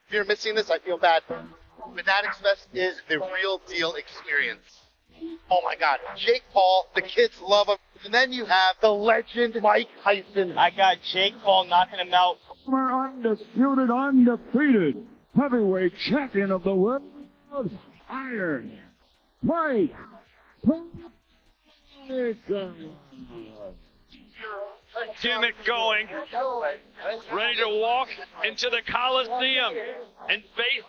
If you're missing this, I feel bad. Fanatics Fest is the real deal experience. Oh my God, Jake Paul, the kids love him. And then you have the legend Mike Tyson. I got Jake Paul knocking him out. Former undisputed, undefeated heavyweight champion of the world, Iron Mike Tyson. Gimmick going, ready to walk into the Coliseum and face.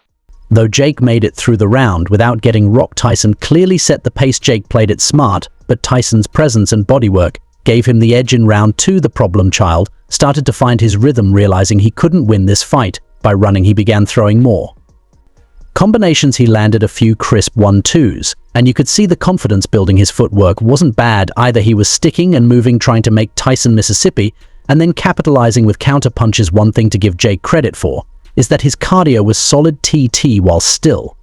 Though Jake made it through the round without getting rocked, Tyson clearly set the pace. Jake played it smart, but Tyson's presence and bodywork gave him the edge in round 2. The problem child started to find his rhythm, realizing he couldn't win this fight by running. He began throwing more combinations. He landed a few crisp 1-2s, and you could see the confidence building. His footwork wasn't bad either. He was sticking and moving, trying to make Tyson Mississippi, and then capitalizing with counter punches. One thing to give Jake credit for is that his cardio was solid. TT, while still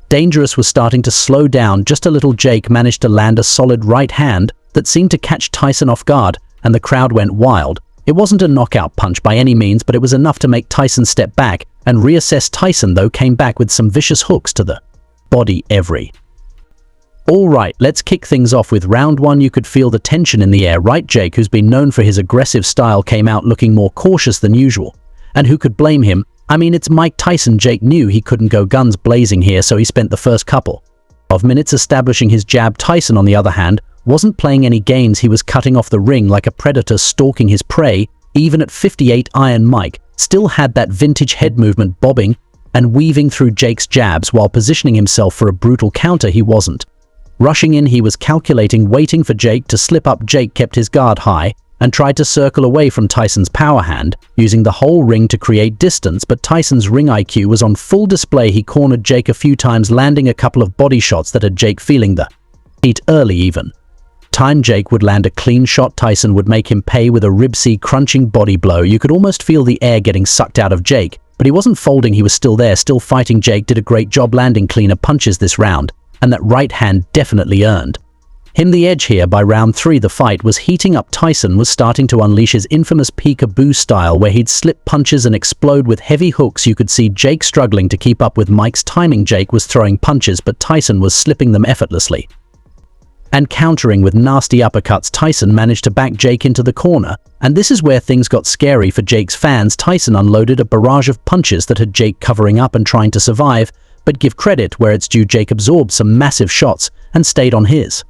dangerous, was starting to slow down just a little. Jake managed to land a solid right hand that seemed to catch Tyson off guard, and the crowd went wild. It wasn't a knockout punch by any means, but it was enough to make Tyson step back and reassess. Tyson, though, came back with some vicious hooks to the body. Alright, let's kick things off with round 1. You could feel the tension in the air, right? Jake, who's been known for his aggressive style, came out looking more cautious than usual. And who could blame him? I mean, it's Mike Tyson. Jake knew he couldn't go guns blazing here, so he spent the first couple of minutes establishing his jab. Tyson, on the other hand, wasn't playing any games. He was cutting off the ring like a predator stalking his prey. Even at 58, Iron Mike still had that vintage head movement, bobbing and weaving through Jake's jabs while positioning himself for a brutal counter. He wasn't rushing in, he was calculating, waiting for Jake to slip up. Jake kept his guard high and tried to circle away from Tyson's power hand, using the whole ring to create distance, but Tyson's ring IQ was on full display. He cornered Jake a few times, landing a couple of body shots that had Jake feeling the heat early. Even time Jake would land a clean shot, Tyson would make him pay with a ribsy crunching body blow. You could almost feel the air getting sucked out of Jake, but he wasn't folding. He was still there, still fighting. Jake did a great job landing cleaner punches this round, and that right hand definitely earned him the edge here. By round 3, the fight was heating up. Tyson was starting to unleash his infamous peekaboo style, where he'd slip punches and explode with heavy hooks. You could see Jake struggling to keep up with Mike's timing. Jake was throwing punches, but Tyson was slipping them effortlessly and countering with nasty uppercuts. Tyson managed to back Jake into the corner, and this is where things got scary for Jake's fans. Tyson unloaded a barrage of punches that had Jake covering up and trying to survive, but give credit where it's due, Jake absorbed some massive shots and stayed on his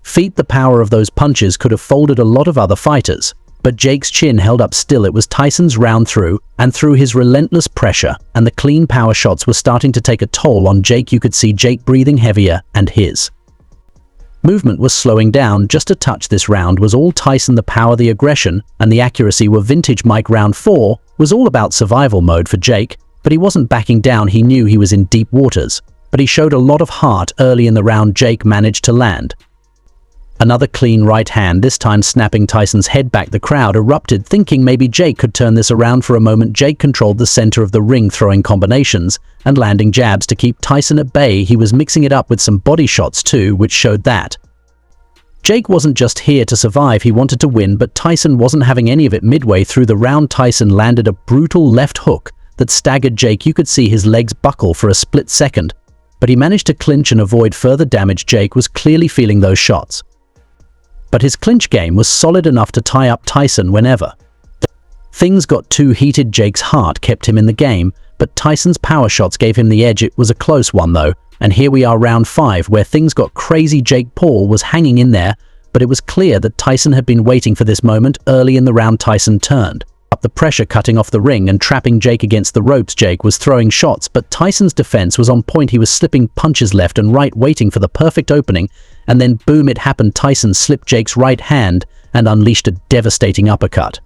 feet. The power of those punches could have folded a lot of other fighters, but Jake's chin held up still. It was Tyson's round through and through. His relentless pressure and the clean power shots were starting to take a toll on Jake. You could see Jake breathing heavier, and his movement was slowing down just a touch. This round was all Tyson. The power, the aggression, and the accuracy were vintage Mike. Round 4 was all about survival mode for Jake, but he wasn't backing down. He knew he was in deep waters, but he showed a lot of heart early in the round. Jake managed to land another clean right hand, this time snapping Tyson's head back. The crowd erupted, thinking maybe Jake could turn this around. For a moment, Jake controlled the center of the ring, throwing combinations and landing jabs to keep Tyson at bay. He was mixing it up with some body shots too, which showed that Jake wasn't just here to survive, he wanted to win, but Tyson wasn't having any of it. Midway through the round, Tyson landed a brutal left hook that staggered Jake. You could see his legs buckle for a split second, but he managed to clinch and avoid further damage. Jake was clearly feeling those shots, but his clinch game was solid enough to tie up Tyson whenever things got too heated. Jake's heart kept him in the game, but Tyson's power shots gave him the edge. It was a close one though, and here we are, round 5, where things got crazy. Jake Paul was hanging in there, but it was clear that Tyson had been waiting for this moment. Early in the round, Tyson turned up the pressure, cutting off the ring and trapping Jake against the ropes. Jake was throwing shots, but Tyson's defense was on point. He was slipping punches left and right, waiting for the perfect opening, and then boom, it happened. Tyson slipped Jake's right hand and unleashed a devastating uppercut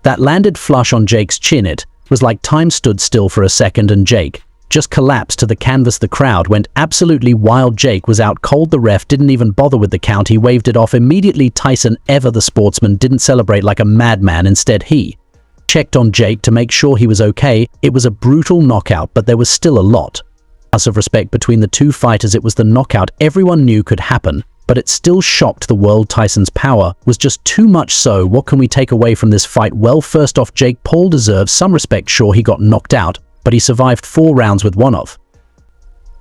that landed flush on Jake's chin. It was like time stood still for a second and Jake just collapsed to the canvas. The crowd went absolutely wild. Jake was out cold. The ref didn't even bother with the count. He waved it off immediately. Tyson, ever the sportsman, didn't celebrate like a madman. Instead, he checked on Jake to make sure he was okay. It was a brutal knockout, but there was still a lot of respect between the two fighters. It was the knockout everyone knew could happen, but it still shocked the world. Tyson's power was just too much. So what can we take away from this fight? Well, first off, Jake Paul deserves some respect. Sure, he got knocked out, but he survived 4 rounds with one of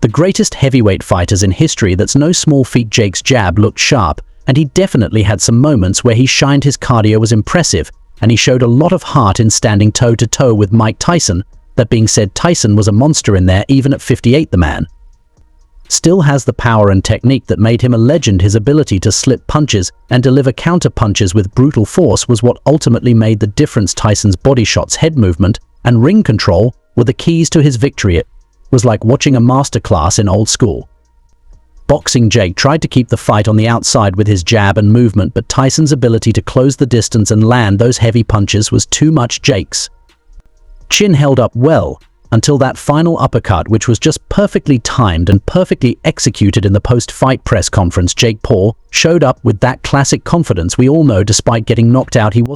the greatest heavyweight fighters in history. That's no small feat. Jake's jab looked sharp, and he definitely had some moments where he shined. His cardio was impressive, and he showed a lot of heart in standing toe-to-toe with Mike Tyson. That being said, Tyson was a monster in there. Even at 58, the man still has the power and technique that made him a legend. His ability to slip punches and deliver counter punches with brutal force was what ultimately made the difference. Tyson's body shots, head movement, and ring control were the keys to his victory. It was like watching a masterclass in old school boxing. Jake tried to keep the fight on the outside with his jab and movement, but Tyson's ability to close the distance and land those heavy punches was too much. Jake's chin held up well until that final uppercut, which was just perfectly timed and perfectly executed. In the post-fight press conference, Jake Paul showed up with that classic confidence we all know. Despite getting knocked out, he was